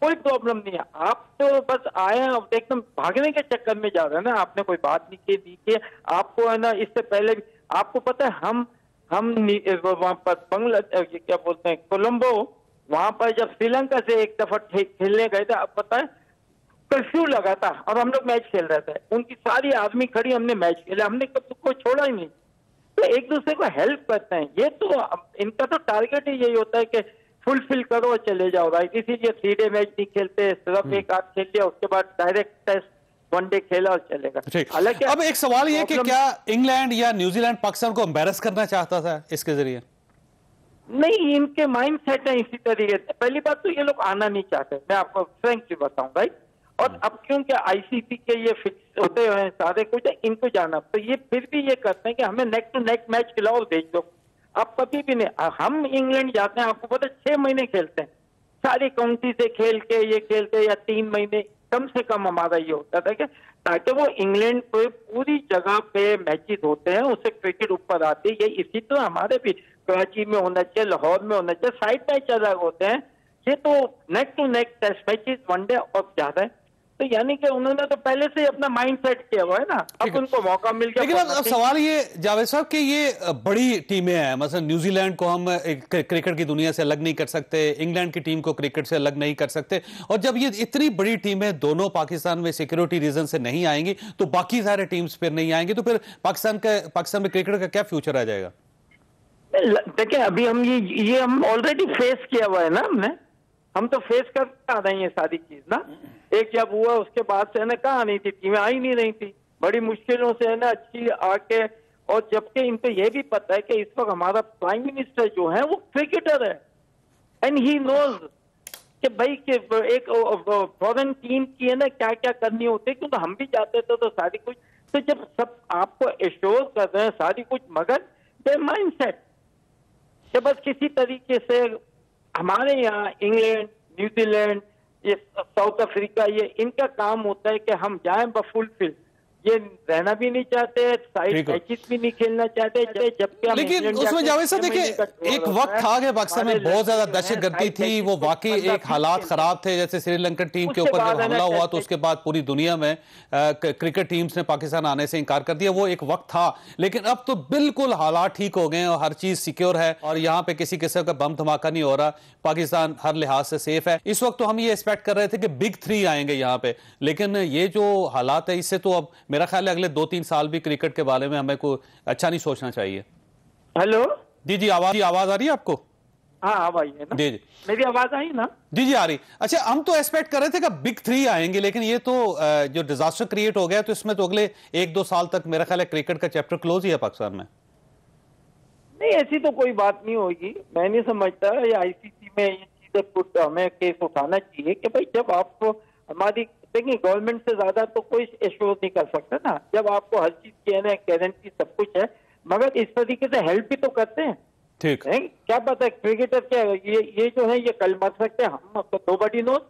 کوئی پرابلم نہیں ہے. آپ تو بس آئے ہیں ایک دم بھاگنے کے چکر میں جا رہے ہیں نا. آپ نے کوئی بات نہیں کی. آپ کو ہے نا اس سے پہلے بھی آپ کو پتا ہے ہم وہاں پر کیا بولتے ہیں کولمبو, وہاں پر جب سری لنکا سے ایک دفعہ کھیلنے گئے تھے, آپ پتا ہے کرفیو لگا تھا اور ہم لوگ میچ کھیل رہے تھے. ان کی ساری آدمی کھڑی, ہم نے میچ کھیلا, ہم نے کوئی چھوڑا ہی نہیں. تو ایک دوسرے کو ہیلپ کرتے ہیں. یہ تو ان کا تو ٹارگیٹ ہی یہی ہوتا ہے کہ فلفل کرو اور چلے جاؤ. رائٹ, اسی لیے 3 ڈے میچ نہیں کھیلتے, صرف ایک آدھ کھیل لیا, اس کے بعد ڈائریکٹ ٹیسٹ 1 ڈے کھیلا اور چلے گا. حالانکہ اب ایک سوال یہ کہ کیا انگلینڈ یا نیوزی لینڈ پاکستان کو امبیرس کرنا چاہتا تھا اس کے ذریعے؟ نہیں, ان کے مائنڈ سیٹ ہے اسی طریقے سے. پہلی بات تو یہ لوگ آنا نہیں چاہتے, میں آپ کو فرینکلی بتاؤں رائٹ. اور اب کیونکہ آئی سی سی کے یہ فکس ہوتے ہیں سارے کچھ, ان کو جانا, تو یہ پھر بھی یہ کرتے ہیں کہ ہمیں نیک ٹو نیک میچ کھلاؤ اور بھیج دو. آپ کبھی بھی نہیں, ہم انگلینڈ جاتے ہیں آپ کو پتا 6 مہینے کھیلتے ہیں, ساری کاؤنٹی سے کھیل کے یہ کھیلتے, یا 3 مہینے کم سے کم ہمارا یہ ہوتا تھا کہ تاکہ وہ انگلینڈ پہ پوری جگہ پہ میچز ہوتے ہیں, اس سے کرکٹ اوپر آتی ہے. یہ اسی طرح ہمارے بھی کراچی میں ہونا چاہیے, لاہور میں ہونا چاہیے, سائڈ میچ الگ ہوتے ہیں. یہ تو neck to neck test matches 1 day اور زیادہ ہے. تو یعنی کہ انہوں نے تو پہلے سے اپنا مائنڈ سیٹ کیا ہوا ہے نا, اب ان کو موقع مل گیا. لیکن اب سوال یہ جاوید صاحب کہ یہ بڑی ٹیمیں ہیں, مثلا نیوزی لینڈ کو ہم کرکٹ کی دنیا سے الگ نہیں کر سکتے, انگلینڈ کی ٹیم کو کرکٹ سے الگ نہیں کر سکتے, اور جب یہ اتنی بڑی ٹیمیں دونوں پاکستان میں سیکیورٹی ریزن سے نہیں آئیں گی تو باقی سارے ٹیمز پھر نہیں آئیں گی, تو پھر پاکستان میں کرکٹ کا کیا فیوچر آ جائے گا؟ دیکھیں ابھی ہم یہ ہم آلریڈی فیس کیا ہوا ہے نا, ہم تو فیس کرتے آ رہے ہیں یہ ساری چیز نا. ایک جب ہوا اس کے بعد سے کہاں نہیں تھی, ٹیمیں آئی نہیں رہی تھی, بڑی مشکلوں سے اچھی آ کے. اور جبکہ ان کو یہ بھی پتا ہے کہ اس وقت ہمارا پرائم منسٹر جو ہے وہ کرکٹر ہے, اینڈ ہی نوز کہ بھائی کہ ایک فورن ٹیم کی ہے نا کیا کیا کرنی ہوتی ہے, کیونکہ ہم بھی جاتے تھے تو ساری کچھ, تو جب سب آپ کو ایشور کر رہے ہیں ساری کچھ, مگر دے مائنڈ سیٹ کہ بس کسی طریقے سے ہمارے یہاں انگلینڈ, نیوزی لینڈ, یہ ساؤتھ افریقہ, یہ ان کا کام ہوتا ہے کہ ہم جائیں بفلفل, یہ رہنا بھی نہیں چاہتے, سائڈ میچز بھی نہیں کھیلنا چاہتے. جبکہ لیکن اس میں جاوید صاحب دیکھیں ایک وقت تھا کہ پاکستان میں بہت زیادہ دہشت گردی تھی, وہ واقعی ایک حالات خراب تھے, جیسے سری لنکن ٹیم کے اوپر جب حملہ ہوا تو اس کے بعد پوری دنیا میں کرکٹ ٹیمز نے پاکستان آنے سے انکار کر دیا, وہ ایک وقت تھا. لیکن اب تو بالکل حالات ٹھیک ہو گئے اور ہر چیز سیکیور ہے, اور یہاں پہ کسی قسم کا بم دھماکہ نہیں ہو رہا, پاکستان ہر لحاظ سے سیف ہے. اس وقت تو ہم یہ ایکسپیکٹ کر رہے تھے کہ بگ 3 آئیں گے یہاں پہ, لیکن یہ جو حالات ہے اس سے تو اب میرا خیال ہے اگلے 2-3 سال بھی کرکٹ کے بارے میں ہمیں کوئی اچھا نہیں سوچنا چاہیے. ہیلو, جی آواز آ رہی ہے آپ کو؟ ہاں آ رہی ہے نا, جی میری آواز آئی نا؟ جی آ رہی. اچھا, ہم تو ایکسپیکٹ کر رہے تھے کہ بگ 3 آئیں گے, لیکن یہ تو جو ڈیزاسٹر کریٹ ہو گیا تو اس میں تو اگلے 1-2 سال تک میرا خیال ہے کرکٹ کا چیپٹر کلوز ہی ہے پاکستان میں. نہیں, ایسی تو کوئی بات نہیں ہوگی, میں نہیں سمجھتا. یہ آئی سی سی میں یہ چیزیں ہمیں کیس اٹھانا چاہیے کہ بھائی جب آپ کو ہماری دیکھیں گورنمنٹ سے زیادہ تو کوئی ایشور نہیں کر سکتا نا, جب آپ کو ہر چیز کی ہے نا گارنٹی سب کچھ ہے, مگر اس طریقے سے ہیلپ بھی تو کرتے ہیں. ٹھیک, کیا پتا ہے کرکٹر کیا یہ جو ہے یہ کل مر سکتے ہیں, ہم نو بڈی نوز,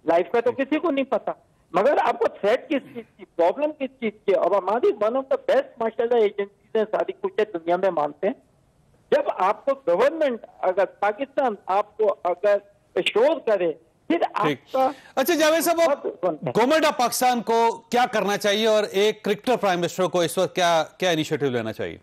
لائف کا تو کسی کو نہیں پتا, مگر آپ کو تھریٹ کس چیز کی, پرابلم کس چیز کی. اور ہماری ون آف دا بیسٹ ماشاءاللہ ایجنسیز ہیں, ساری کچھ ہے دنیا میں مانتے ہیں. جب آپ کو گورنمنٹ اگر پاکستان آپ کو اگر ایشور کرے پھر آپ کا. اچھا جاوید صاحب, گورنمنٹ آف پاکستان کو کیا کرنا چاہیے اور ایک کرکٹر پرائم منسٹر کو اس وقت کیا انیشیٹو لینا چاہیے؟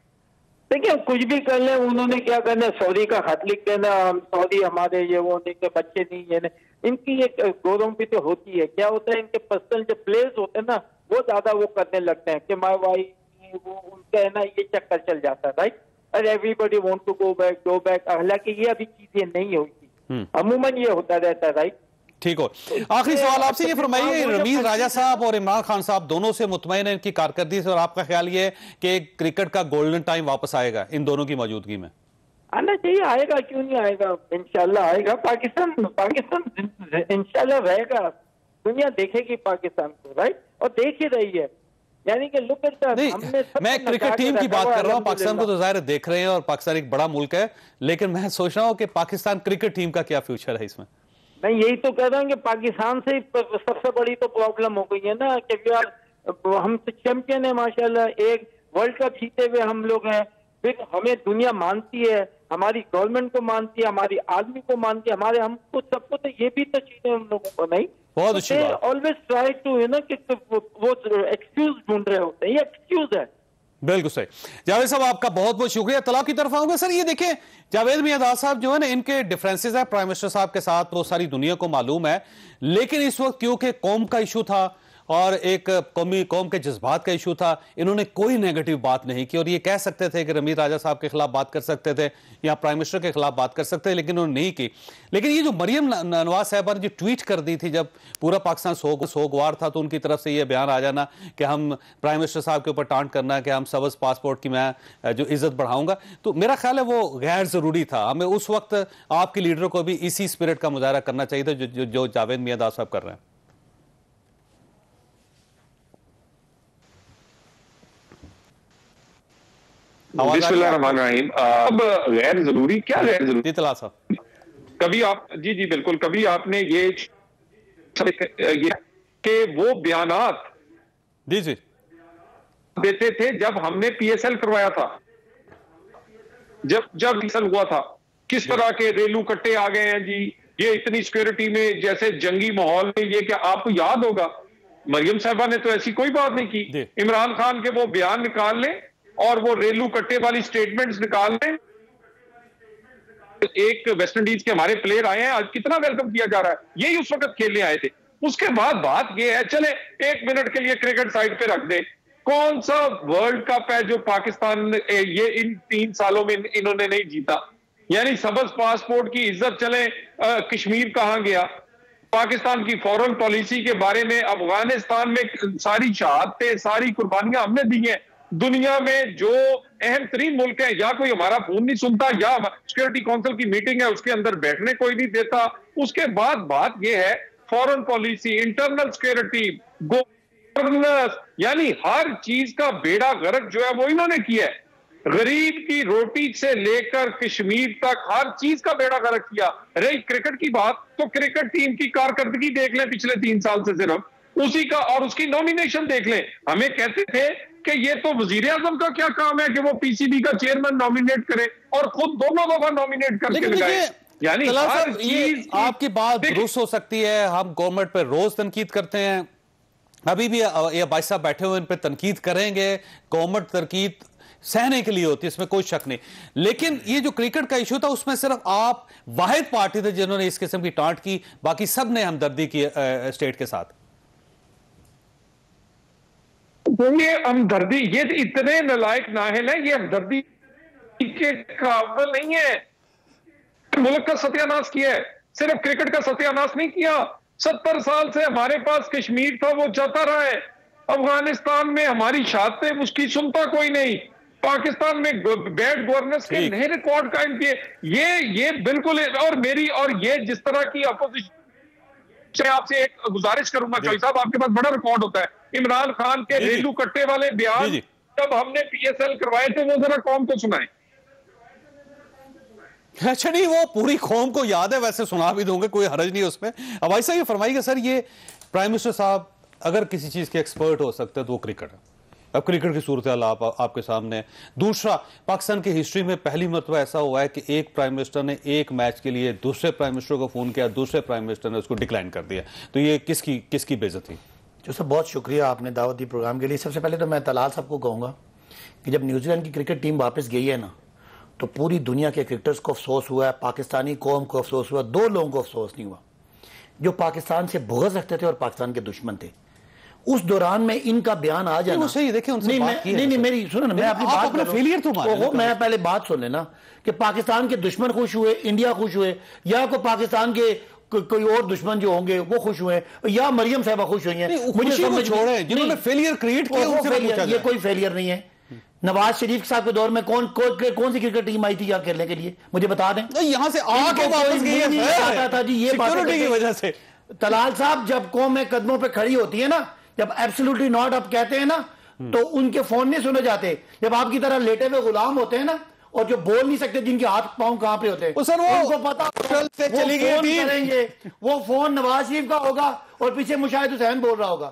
دیکھیں کچھ بھی کر لیں, انہوں نے کیا کرنا, سعودی کا خط لکھ دینا, سعودی ہمارے یہ وہ نہیں کہ بچے نہیں, یہ نہیں. ان کی ایک گورنم بھی تو ہوتی ہے, کیا ہوتا ہے ان کے پرسنل جو پلیئرز ہوتے ہیں نا وہ زیادہ وہ کرنے لگتے ہیں کہ مائی وائی, وہ ان کا ہے نا یہ چکر چل جاتا ہے, رائٹ, اور everybody want to go back, حالانکہ یہ ابھی چیزیں نہیں ہوتی, عموماً یہ ہوتا رہتا ہے, رائٹ. ٹھیک ہو. آخری سوال آپ سے یہ فرمائیے, رمیز راجہ صاحب اور عمران خان صاحب دونوں سے مطمئن ہیں ان کی کارکردگی سے, اور آپ کا خیال یہ ہے کہ کرکٹ کا گولڈن ٹائم واپس آئے گا ان دونوں کی موجودگی میں؟ آنا چاہیے, آئے گا, کیوں نہیں آئے گا, انشاءاللہ آئے گا. پاکستان انشاءاللہ رہے گا, دنیا دیکھے گی پاکستان کو, رائٹ, اور دیکھ ہی رہی ہے. یعنی کہ لک ایٹ نہیں, میں کرکٹ ٹیم کی بات کر رہا ہوں, پاکستان کو تو ظاہر دیکھ رہے ہیں اور پاکستان ایک بڑا ملک ہے, لیکن میں سوچ رہا ہوں کہ پاکستان کرکٹ ٹیم کا کیا فیوچر ہے اس میں. میں یہی تو کہہ رہا ہوں کہ پاکستان سے سب سے بڑی تو پرابلم ہو گئی ہے نا کہ ہم تو چیمپئن ہیں ماشاءاللہ, ایک ورلڈ کپ جیتے ہوئے ہم لوگ ہیں, پھر ہمیں دنیا مانتی ہے, ہماری گورنمنٹ کو مانتی ہے, ہماری آدمی کو مانتی ہے, ہمارے ہم کو سب کو, تو یہ بھی تو چیزیں ہم لوگوں کو نہیں. بہت اچھی بات. آلویز ٹرائی ٹو کہ وہ ایکسکیوز ڈھونڈ رہے ہوتے ہیں, یہ ایکسکیوز ہے. بالکل صحیح. جاوید صاحب آپ کا بہت بہت شکریہ. طلاق کی طرف آؤں گے سر. یہ دیکھیں جاوید میاں صاحب جو ہے نا, ان کے ڈیفرنسز ہیں پرائم منسٹر صاحب کے ساتھ, وہ ساری دنیا کو معلوم ہے, لیکن اس وقت کیونکہ قوم کا ایشو تھا اور ایک قوم کے جذبات کا ایشو تھا, انہوں نے کوئی نیگیٹو بات نہیں کی. اور یہ کہہ سکتے تھے کہ رمیز راجہ صاحب کے خلاف بات کر سکتے تھے یا پرائم منسٹر کے خلاف بات کر سکتے تھے, لیکن انہوں نے نہیں کی. لیکن یہ جو مریم نواز صاحبہ نے جو ٹویٹ کر دی تھی جب پورا پاکستان سوگوار تھا, تو ان کی طرف سے یہ بیان آ جانا کہ ہم پرائم منسٹر صاحب کے اوپر ٹانٹ کرنا کہ ہم سبز پاسپورٹ کی میں جو عزت بڑھاؤں گا, تو میرا خیال ہے وہ غیر ضروری تھا. ہمیں اس وقت آپ کے لیڈر کو بھی اسی اسپرٹ کا مظاہرہ کرنا چاہیے تھا جو جاوید میاں صاحب کر رہے ہیں. بسم اللہ الرحمن الرحیم. اب غیر ضروری کیا غیر ضروری کبھی آپ جی بالکل, کبھی آپ نے یہ کہ وہ بیانات جی دیتے تھے جب ہم نے پی ایس ایل کروایا تھا, جب پی ایس ایل ہوا تھا, کس طرح کے ریلو کٹے آ گئے ہیں جی, یہ اتنی سیکیورٹی میں جیسے جنگی ماحول میں. یہ کیا آپ کو یاد ہوگا مریم صاحبہ نے تو ایسی کوئی بات نہیں کی. عمران خان کے وہ بیان نکال لیں اور وہ ریلو کٹے والی سٹیٹمنٹس نکال لیں. ایک ویسٹ انڈیز کے ہمارے پلیئر آئے ہیں, آج کتنا ویلکم کیا جا رہا ہے, یہی اس وقت کھیلنے آئے تھے. اس کے بعد بات یہ ہے, چلے ایک منٹ کے لیے کرکٹ سائڈ پہ رکھ دیں, کون سا ورلڈ کپ ہے جو پاکستان یہ ان 3 سالوں میں انہوں نے نہیں جیتا؟ یعنی سبز پاسپورٹ کی عزت, چلے کشمیر کہاں گیا؟ پاکستان کی فورن پالیسی کے بارے میں افغانستان میں ساری شہادتیں, ساری قربانیاں ہم نے دی ہیں. دنیا میں جو اہم ترین ملک ہے, یا کوئی ہمارا فون نہیں سنتا, یا سیکورٹی کونسل کی میٹنگ ہے اس کے اندر بیٹھنے کوئی نہیں دیتا. اس کے بعد بات یہ ہے foreign policy, internal security, governance, یعنی ہر چیز کا بیڑا غرق جو ہے وہ انہوں نے کیا ہے. غریب کی روٹی سے لے کر کشمیر تک ہر چیز کا بیڑا غرق کیا. رہی کرکٹ کی بات, تو کرکٹ ٹیم کی کارکردگی دیکھ لیں پچھلے 3 سال سے, صرف اسی کا, اور اس کی نومینیشن دیکھ لیں. ہمیں کہتے تھے کہ یہ تو وزیر اعظم کا کیا کام ہے کہ وہ پی سی بی کا چیئرمین نومینیٹ کرے, اور خود دونوں دفعہ نومینیٹ کر کے لگائے. یعنی ہر چیز آپ کی بات درست ہو سکتی ہے, ہم گورنمنٹ پہ روز تنقید کرتے ہیں, ابھی بھی یہ بھائی صاحب بیٹھے ہوئے ان پہ تنقید کریں گے. گورنمنٹ تنقید سہنے کے لیے ہوتی ہے, اس میں کوئی شک نہیں. لیکن یہ جو کرکٹ کا ایشو تھا اس میں صرف آپ واحد پارٹی تھے جنہوں نے اس قسم کی ٹانٹ کی, باقی سب نے ہمدردی کی اسٹیٹ کے ساتھ. یہ ہمدردی, یہ اتنے نالائق نااہل ہیں, یہ ہمدردی کے قابل نہیں ہے. ملک کا ستیہ ناش کیا ہے, صرف کرکٹ کا ستیہ ناش نہیں کیا. 70 سال سے ہمارے پاس کشمیر تھا, وہ چاہتا رہا ہے. افغانستان میں ہماری شہادتیں, اس کی سنتا کوئی نہیں. پاکستان میں بیڈ گورننس کے نئے ریکارڈ قائم کیے. یہ بالکل, اور یہ جس طرح کی اپوزیشن, آپ سے ایک گزارش کروں گا چوئی صاحب, آپ کے پاس بڑا ریکارڈ ہوتا ہے. عمران خان کے ریلو کٹے والے بیان جب ہم نے پی ایس ایل کروائے تھے, وہ ذرا قوم کو سنائیں. اچھا نہیں, وہ پوری قوم کو یاد ہے, ویسے سنا بھی دوں گے, کوئی حرج نہیں اس میں. اب ایسا یہ فرمائیے گا سر, یہ پرائم منسٹر صاحب اگر کسی چیز کے ایکسپرٹ ہو سکتے تو وہ کرکٹ ہے. اب کرکٹ کی صورتحال آپ کے سامنے ہے. دوسرا, پاکستان کی ہسٹری میں پہلی مرتبہ ایسا ہوا ہے کہ ایک پرائم منسٹر نے ایک میچ کے لیے دوسرے پرائم منسٹر کو فون کیا, دوسرے پرائم منسٹر نے اس کو ڈکلائن کر دیا. تو یہ کس کی بے عزتی؟ جو سب بہت شکریہ آپ نے دعوت دی پروگرام کے لیے. سب سے پہلے تو میں طلال صاحب کو کہوں گا کہ جب نیوزی لینڈ کی کرکٹ ٹیم واپس گئی ہے نا, تو پوری دنیا کے کرکٹرز کو افسوس ہوا ہے, پاکستانی قوم کو افسوس ہوا. 2 لوگوں کو افسوس نہیں ہوا جو پاکستان سے بغض رکھتے تھے اور پاکستان کے دشمن تھے. اس دوران میں ان کا بیان آ جانا, نہیں میری سنو نا, میں اپنی بات کر رہا ہوں, میں پہلے بات سن لینا کہ پاکستان کے دشمن خوش ہوئے, انڈیا خوش ہوئے, یا کوئی پاکستان کے کوئی اور دشمن جو ہوں گے وہ خوش ہوئے, یا مریم صاحبہ خوش ہوئی ہیں. مجھے سمجھ چھوڑے جنہوں نے فیلئر کریٹ کیا, یہ کوئی فیلئر نہیں ہے. نواز شریف صاحب کے دور میں کون سی کرکٹ ٹیم آئی تھی یہاں کھیلنے کے لیے, مجھے بتا دیں. یہاں سے آ کے واپس گئی ہے جی, یہ سیکیورٹی کی وجہ سے. طلال صاحب, جب قوم میں قدموں پہ کھڑی ہوتی ہے نا, جب ایبسولوٹلی ناٹ آپ کہتے ہیں نا, تو ان کے فون نہیں سنے جاتے. جب آپ کی طرح لیٹے ہوئے غلام ہوتے ہیں نا, اور جو بول نہیں سکتے, جن کے ہاتھ پاؤں کہاں پہ ہوتے ہیں, ان کو پتا چلی گئی, وہ فون نواز شریف کا ہوگا اور پیچھے مشاہد حسین بول رہا ہوگا.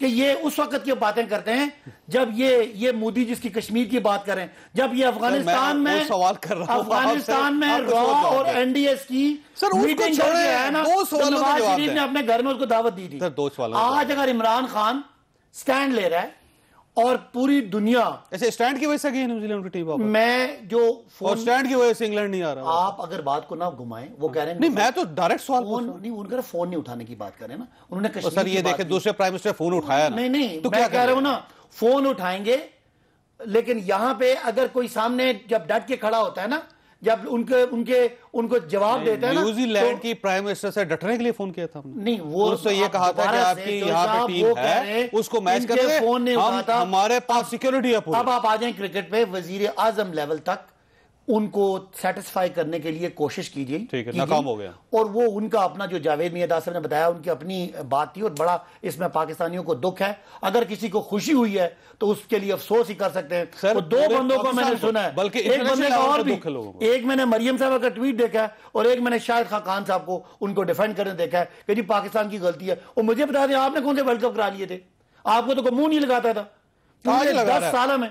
کہ یہ اس وقت کی باتیں کرتے ہیں جب یہ مودی جس کی کشمیر کی بات کریں، جب یہ افغانستان میں را اور این ڈی ایس کی میٹنگ کر کے ہے نا، نواز شریف نے اپنے گھر میں اس کو دعوت دی تھی۔ آج اگر عمران خان سٹینڈ لے رہا ہے اور پوری دنیا ایسے سٹینڈ کی وجہ سے گئی نیوزی لینڈ کی ٹیم، میں جو اور سٹینڈ کی وجہ سے انگلینڈ نہیں آ رہا، آپ اگر بات کو نہ گھمائیں، وہ کہہ رہے ہیں نہیں، میں تو ڈائریکٹ سوال نہیں، ان کا فون نہیں اٹھانے کی بات کریں نا، انہوں نے کشمیر سر یہ دیکھیں دوسرے پرائم منسٹر فون اٹھایا، نہیں میں کہہ رہا ہوں نا فون اٹھائیں گے، لیکن یہاں پہ اگر کوئی سامنے جب ڈٹ کے کھڑا ہوتا ہے نا، جب ان کو جواب دیتا ہے نا، نیوزی لینڈ کی پرائم منسٹر سے ڈٹنے کے لیے فون کیا تھا نہیں، وہ اس سے یہ کہا تھا کہ آپ کی یہاں پہ ٹیم ہے، اس کو میچ کرتے ہیں، ہمارے پاس سیکیورٹی ہے پوری۔ اب آپ آ جائیں کرکٹ پہ، وزیر اعظم لیول تک ان کو سیٹسفائی کرنے کے لیے کوشش کیجیے، ناکام ہو گیا، اور وہ ان کا اپنا جو جاوید میاں صاحب نے بتایا ان کی اپنی بات تھی، اور بڑا اس میں پاکستانیوں کو دکھ ہے۔ اگر کسی کو خوشی ہوئی ہے تو اس کے لیے افسوس ہی کر سکتے ہیں۔ وہ دو بندوں کو میں نے سنا ہے، بلکہ ایک بندے کا اور بھی، ایک میں نے مریم صاحب کا ٹویٹ دیکھا ہے اور ایک میں نے شاہد خاقان صاحب کو ان کو ڈیفینڈ کرنے دیکھا ہے کہ جی پاکستان کی غلطی ہے۔ اور مجھے بتا دیں آپ نے کون سے ورلڈ کپ کرا لیے تھے؟ آپ کو تو کوئی منہ نہیں لگاتا تھا 10 سال میں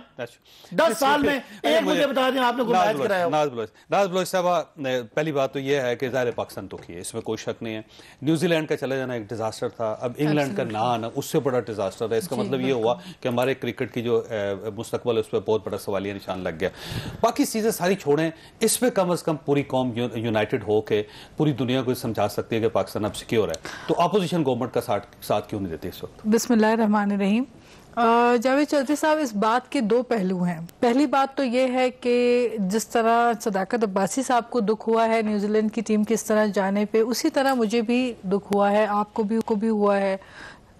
10 سال میں ایک مجھے بتا دیں آپ نے کوئی میچ کرایا؟ ناز بلوچ صاحب، پہلی بات تو یہ ہے کہ ظاہر پاکستان دکھی ہے، اس میں کوئی شک نہیں ہے۔ نیوزی لینڈ کا چلے جانا ایک ڈیزاسٹر تھا، اب انگلینڈ کا نہ آنا اس سے بڑا ڈیزاسٹر ہے۔ اس کا مطلب یہ ہوا کہ ہمارے کرکٹ کی جو مستقبل ہے اس پہ بہت بڑا سوالیہ نشان لگ گیا۔ باقی چیزیں ساری چھوڑیں، اس پہ کم از کم پوری قوم یونائٹڈ ہو کے پوری دنیا کو سمجھا سکتی ہے کہ پاکستان اب سیکیور ہے، تو اپوزیشن گورنمنٹ کا ساتھ کیوں نہیں دیتی اس وقت؟ بسم اللہ الرحمن الرحیم۔ جاوید چودھری صاحب، اس بات کے دو پہلو ہیں۔ پہلی بات تو یہ ہے کہ جس طرح صداقت عباسی صاحب کو دکھ ہوا ہے نیوزی لینڈ کی ٹیم کس طرح جانے پہ، اسی طرح مجھے بھی دکھ ہوا ہے، آپ کو بھی ہوا ہے،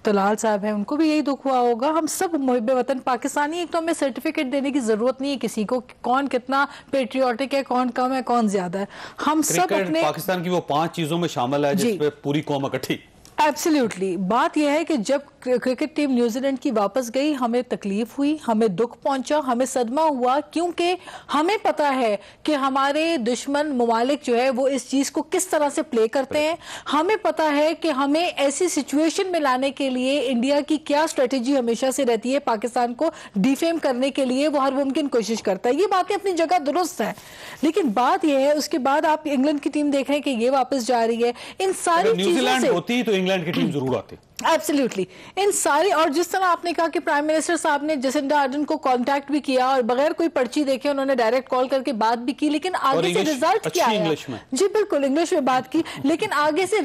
طلال صاحب ہیں ان کو بھی یہی دکھ ہوا ہوگا۔ ہم سب محب وطن پاکستانی، ایک تو ہمیں سرٹیفکیٹ دینے کی ضرورت نہیں ہے کسی کو کون کتنا پیٹریوٹک ہے، کون کم ہے، کون زیادہ ہے۔ ہم سب اپنے پاکستان کی وہ 5 چیزوں میں شامل ہے جس پہ پوری قوم اکٹھی۔ ایبسلیوٹلی۔ بات یہ ہے کہ جب کرکٹ ٹیم نیوزی لینڈ کی واپس گئی ہمیں تکلیف ہوئی، ہمیں دکھ پہنچا، ہمیں صدمہ ہوا، کیونکہ ہمیں پتا ہے کہ ہمارے دشمن ممالک جو ہے وہ اس چیز کو کس طرح سے پلے کرتے ہیں۔ ہمیں پتا ہے کہ ہمیں ایسی سچویشن میں لانے کے لیے انڈیا کی کیا اسٹریٹجی ہمیشہ سے رہتی ہے، پاکستان کو ڈیفیم کرنے کے لیے وہ ہر ممکن کوشش کرتا ہے۔ یہ باتیں اپنی جگہ درست ہیں، لیکن بات یہ ہے اس کے بعد آپ انگلینڈ کی ٹیم دیکھ رہے ہیں کہ یہ واپس جا رہی ہے، ان ساری چیزوں سے ہوتی تو انگلینڈ کی ٹیم ضرور آتی۔ ایبسلیوٹلی، ان ساری، اور جس طرح آپ نے کہا کہ پرائم منسٹر صاحب نے جسنڈا آرڈن کو کانٹیکٹ بھی کیا اور بغیر کوئی پرچی دیکھے انہوں نے ڈائریکٹ کال کر کے بات بھی کی، لیکن آگے سے رزلٹ کیا آیا؟ جی بالکل انگلش میں بات کی، لیکن آگے سے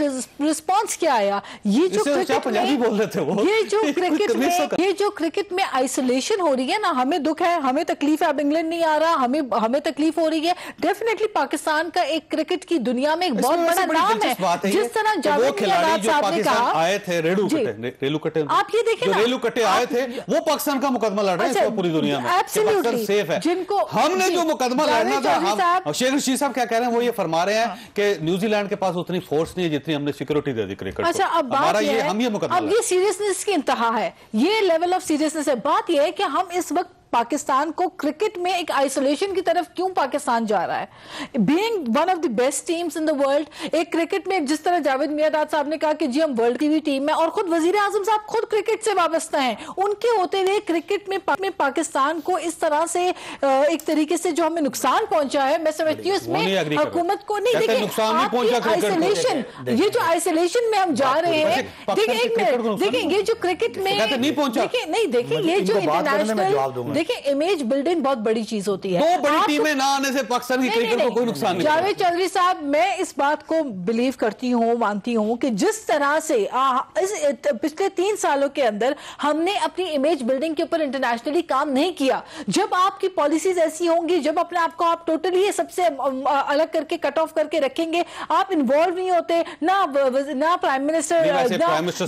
رسپانس کیا آیا؟ یہ جو کرکٹ میں آئسولیشن ہو رہی ہے نا، ہمیں دکھ ہے، ہمیں تکلیف ہے، اب انگلینڈ نہیں آ رہا، ہمیں تکلیف ہو رہی ہے۔ ڈیفینیٹلی پاکستان کا ایک کرکٹ کی دنیا میں ایک بہت بڑا نام ہے، جس طرح جاوید میاں صاحب نے کہا آئے تھے ریلو کٹے، آپ یہ دیکھیں جو ریلو کٹے آئے تھے وہ پاکستان کا مقدمہ لڑ رہے ہیں پوری دنیا میں، پاکستان سیف ہے۔ ہم نے جو مقدمہ لڑنا تھا، شیخ رشید صاحب کیا کہہ رہے ہیں، وہ یہ فرما رہے ہیں کہ نیوزی لینڈ کے پاس اتنی فورس نہیں ہے جتنی ہم نے سیکورٹی دے دی کرکٹ کو۔ اچھا اب بات یہ ہے، اب یہ سیریسنس کی انتہا ہے، یہ لیول آف سیریسنس ہے۔ بات یہ ہے کہ ہم اس وقت پاکستان کو کرکٹ میں ایک آئسولیشن کی طرف کیوں پاکستان جا رہا ہے؟ Being one of the best teams in the world, ایک کرکٹ میں جس طرح جاوید میاں صاحب نے کہا کہ جی ہم ورلڈ کی بھی ٹیم ہے، اور خود وزیر اعظم صاحب خود کرکٹ سے وابستہ ہیں، ان کے ہوتے ہوئے کرکٹ میں پاکستان کو اس طرح سے ایک طریقے سے جو ہمیں نقصان پہنچا ہے، میں سمجھتی ہوں اس میں حکومت کو نہیں، دیکھیں آپ کی آئسولیشن، یہ جو آئسولیشن میں ہم جا رہے ہیں، دیکھیں یہ جو کرکٹ میں دیکھیں نہیں، دیکھیں یہ جو انٹرنیشنل، دیکھیں امیج بلڈنگ بہت بڑی چیز ہوتی ہے۔ دو بڑی ٹیمیں نہ آنے سے پاکستان کی کرکٹ کو کوئی نقصان نہیں۔ جاوید چودھری صاحب، میں اس بات کو بلیو کرتی ہوں، مانتی ہوں کہ جس طرح سے پچھلے 3 سالوں کے اندر ہم نے اپنی امیج بلڈنگ کے اوپر انٹرنیشنلی کام نہیں کیا، جب آپ کی پالیسیز ایسی ہوں گی، جب اپنے آپ کو آپ ٹوٹلی سب سے الگ کر کے کٹ آف کر کے رکھیں گے، آپ انوالو نہیں ہوتے، نہ پرائم منسٹر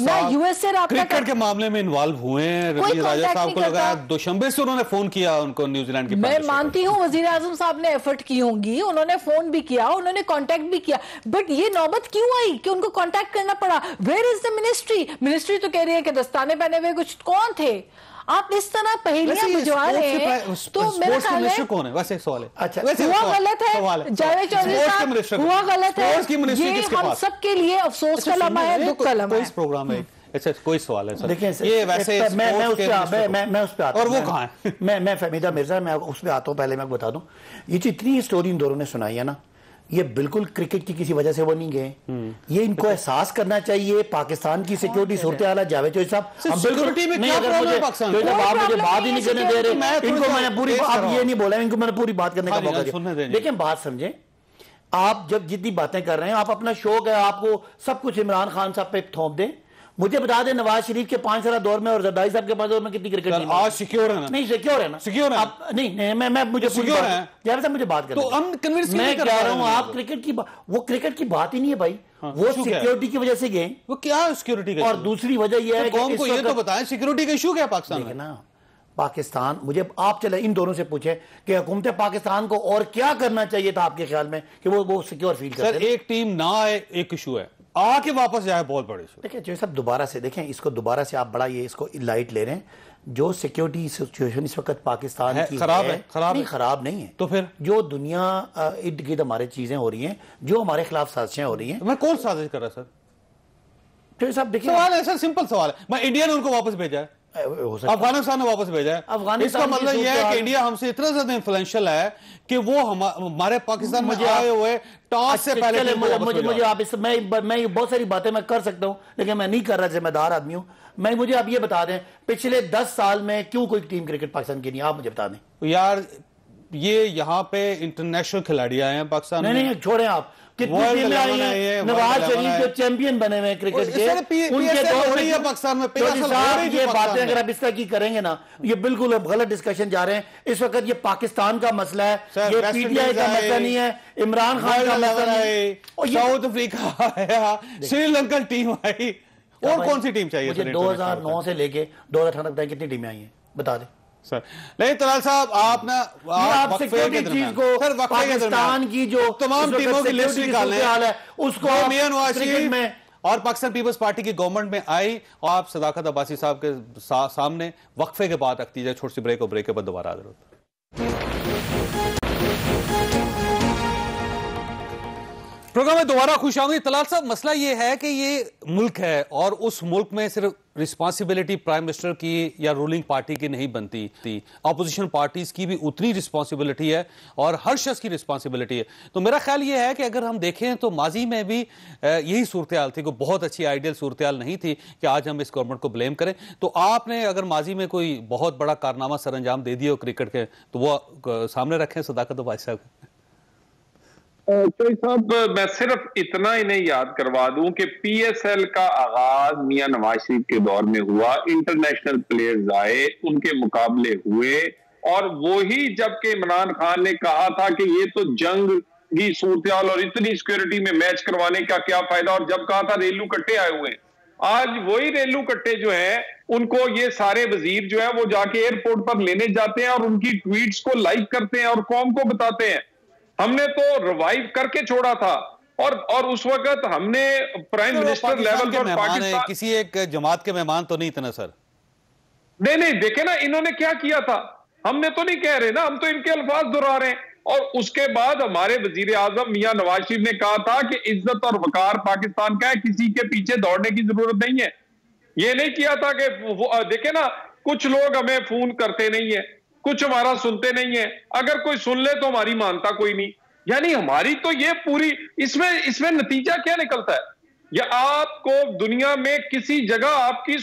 نہ یو ایس اے کرکٹ کے معاملے میں انوالو ہوئے ہیں۔ راجہ صاحب کو لگا دوشنبے سے انہوں نے فون کیا ان کو نیوزی لینڈ کے؟ میں مانتی ہوں وزیر اعظم صاحب نے ایفرٹ کی ہوں گی, انہوں نے فون بھی کیا, انہوں نے کانٹیکٹ بھی کیا, بٹ یہ نوبت کیوں آئی کہ ان کو کانٹیکٹ کرنا پڑا؟ Where is the ministry? Ministry تو کہہ رہی ہے کہ دستانے پہنے ہوئے کچھ کون تھے. آپ اس طرح پہلیاں بجوا رہے ہیں تو میرا خیال ہے کون ہے؟ ویسے ایک سوال ہے, ہوا غلط ہے جاوید چودھری صاحب, ہوا غلط ہے. یہ ہم سب کے لیے افسوس کا لمحہ ہے, دکھ کا لمحہ ہے. اس پروگرام میں کوئی سوال ہے دیکھیں, میں اس پہ آتا ہوں, اور وہ کہاں ہے؟ میں فہمیدہ مرزا, میں اس پہ آتا ہوں. پہلے میں بتا دوں, یہ جتنی سٹوری ان دونوں نے سنائی ہے نا, یہ بالکل کرکٹ کی کسی وجہ سے وہ نہیں گئے. یہ ان کو احساس کرنا چاہیے پاکستان کی سیکورٹی صورتحال ہے. جاوید چودھری صاحب, ہم بالکل نہیں, اگر آپ مجھے بات ہی نہیں کرنے دے رہے, ان کو میں نے پوری, آپ یہ نہیں بولا, ان کو میں نے پوری بات کرنے کا موقع دیا. لیکن بات سمجھیں, آپ جب جتنی باتیں کر رہے ہیں, آپ اپنا شوق ہے, آپ کو سب کچھ عمران خان صاحب پہ تھوپ دیں. مجھے بتا دیں نواز شریف کے 5 سالہ دور میں اور زرداری صاحب کے 5 دور میں کتنی کرکٹ ٹیم آج سیکیور ہے نا؟ نہیں سیکیور ہے نا, سیکیور ہے. نہیں, میں مجھے سیکیور ہے یار صاحب, مجھے بات کریں. میں کہہ رہا ہوں آپ کرکٹ کی وہ کرکٹ کی بات ہی نہیں ہے بھائی, وہ سیکیورٹی کی وجہ سے گئے. وہ کیا سیکیورٹی کا؟ اور دوسری وجہ یہ ہے کہ قوم کو یہ تو بتائیں سیکیورٹی کا ایشو کیا ہے پاکستان میں نا. پاکستان, مجھے آپ چلے ان دونوں سے پوچھیں کہ حکومت پاکستان کو اور کیا کرنا چاہیے تھا آپ کے خیال میں کہ وہ سیکیور فیل کرتے. سر ایک ٹیم نہ آئے ایک ایشو ہے, آ کے واپس جائے بہت بڑے ایشو. دیکھیں جو سب دوبارہ سے دیکھیں, اس کو دوبارہ سے آپ بڑا یہ اس کو لائٹ لے رہے ہیں. جو سیکیورٹی سچویشن اس وقت پاکستان کی خراب ہے, خراب نہیں ہے. تو پھر جو دنیا ارد گرد ہمارے چیزیں ہو رہی ہیں, جو ہمارے خلاف سازشیں ہو رہی ہیں, میں کون سازش کر رہا سر؟ جو سب دیکھیں سوال ہے سر, سمپل سوال ہے. میں انڈیا نے ان کو واپس بھیجا ہے, افغانستان نے واپس بھیجا ہے. اس کا مطلب یہ ہے کہ انڈیا ہم سے اتنا زیادہ انفلوئنشل ہے کہ وہ ہمارے پاکستان میں آئے ہوئے ٹاس سے پہلے مجھے آپ اس میں بہت ساری باتیں میں کر سکتا ہوں, لیکن میں نہیں کر رہا, ذمہ دار آدمی ہوں. مجھے آپ یہ بتا دیں پچھلے 10 سال میں کیوں کوئی ٹیم کرکٹ پاکستان کی نہیں, آپ مجھے بتا دیں. یار یہ یہاں پہ انٹرنیشنل کھلاڑی آئے ہیں پاکستان میں. نہیں چھوڑیں آپ, کتنی ٹیمیں آئی ہیں. نواز شریف جو چیمپئن بنے ہوئے کرکٹ کے, ان کے دور میں پاکستان میں یہ باتیں اگر آپ اس طرح کی کریں گے نا, یہ بالکل غلط ڈسکشن جا رہے ہیں. اس وقت یہ پاکستان کا مسئلہ ہے, یہ پی ٹی آئی کا مسئلہ نہیں ہے, عمران خان کا مسئلہ نہیں. ساؤتھ افریقہ آیا, سری لنکن ٹیم آئی, اور کون سی ٹیم چاہیے؟ مجھے 2009 سے لے کے 2018 تک کتنی ٹیمیں آئی ہیں بتا دیں سر. نہیں طلال صاحب, آپ نا پاکستان کی جو تمام ٹیموں کی لسٹ نکالیں اس کو میاں نواز شریف میں اور پاکستان پیپلز پارٹی کی گورنمنٹ میں آئی, اور آپ صداقت عباسی صاحب کے سامنے وقفے کے بعد رکھتی جائے. چھوٹی سی بریک, اور بریک کے بعد دوبارہ حاضر ہوتا ہے. پروگرام میں دوبارہ خوش آمدید. طلال صاحب, مسئلہ یہ ہے کہ یہ ملک ہے, اور اس ملک میں صرف رسپانسبلٹی پرائم منسٹر کی یا رولنگ پارٹی کی نہیں بنتی تھی, اپوزیشن پارٹیز کی بھی اتنی رسپانسبلٹی ہے, اور ہر شخص کی رسپانسبلٹی ہے. تو میرا خیال یہ ہے کہ اگر ہم دیکھیں تو ماضی میں بھی یہی صورتحال تھی, کوئی بہت اچھی آئیڈیل صورتحال نہیں تھی کہ آج ہم اس گورنمنٹ کو بلیم کریں. تو آپ نے اگر ماضی میں کوئی بہت بڑا کارنامہ سر انجام دے دیا ہو کرکٹ کے, تو وہ سامنے رکھیں صداقت عباسی صاحب. چوئی صاحب, میں صرف اتنا ہی نہیں یاد کروا دوں کہ پی ایس ایل کا آغاز میاں نواز شریف کے دور میں ہوا, انٹرنیشنل پلیئرز آئے, ان کے مقابلے ہوئے, اور وہی جب کہ عمران خان نے کہا تھا کہ یہ تو جنگ کی صورتحال اور اتنی سیکورٹی میں میچ کروانے کا کیا فائدہ, اور جب کہا تھا ریلو کٹے آئے ہوئے. آج وہی ریلو کٹے جو ہیں ان کو یہ سارے وزیر جو ہے وہ جا کے ایئرپورٹ پر لینے جاتے ہیں, اور ان کی ٹویٹس کو لائک کرتے ہیں اور قوم کو بتاتے ہیں. ہم نے تو ریوائیو کر کے چھوڑا تھا, اور اس وقت ہم نے پرائم منسٹر لیول پر پاکستان, کسی ایک جماعت کے مہمان تو نہیں اتنا سر. نہیں دیکھیں نا انہوں نے کیا کیا تھا, ہم نے تو نہیں کہہ رہے نا, ہم تو ان کے الفاظ دہرا رہے ہیں. اور اس کے بعد ہمارے وزیر اعظم میاں نواز شریف نے کہا تھا کہ عزت اور وقار پاکستان کا ہے, کسی کے پیچھے دوڑنے کی ضرورت نہیں ہے. یہ نہیں کیا تھا کہ دیکھیں نا, کچھ لوگ ہمیں فون کرتے نہیں ہیں, کچھ ہمارا سنتے نہیں ہیں, اگر کوئی سن لے تو ہماری مانتا کوئی نہیں. یعنی ہماری تو یہ پوری, اس میں نتیجہ کیا نکلتا ہے, یا آپ کو دنیا میں کسی جگہ آپ کی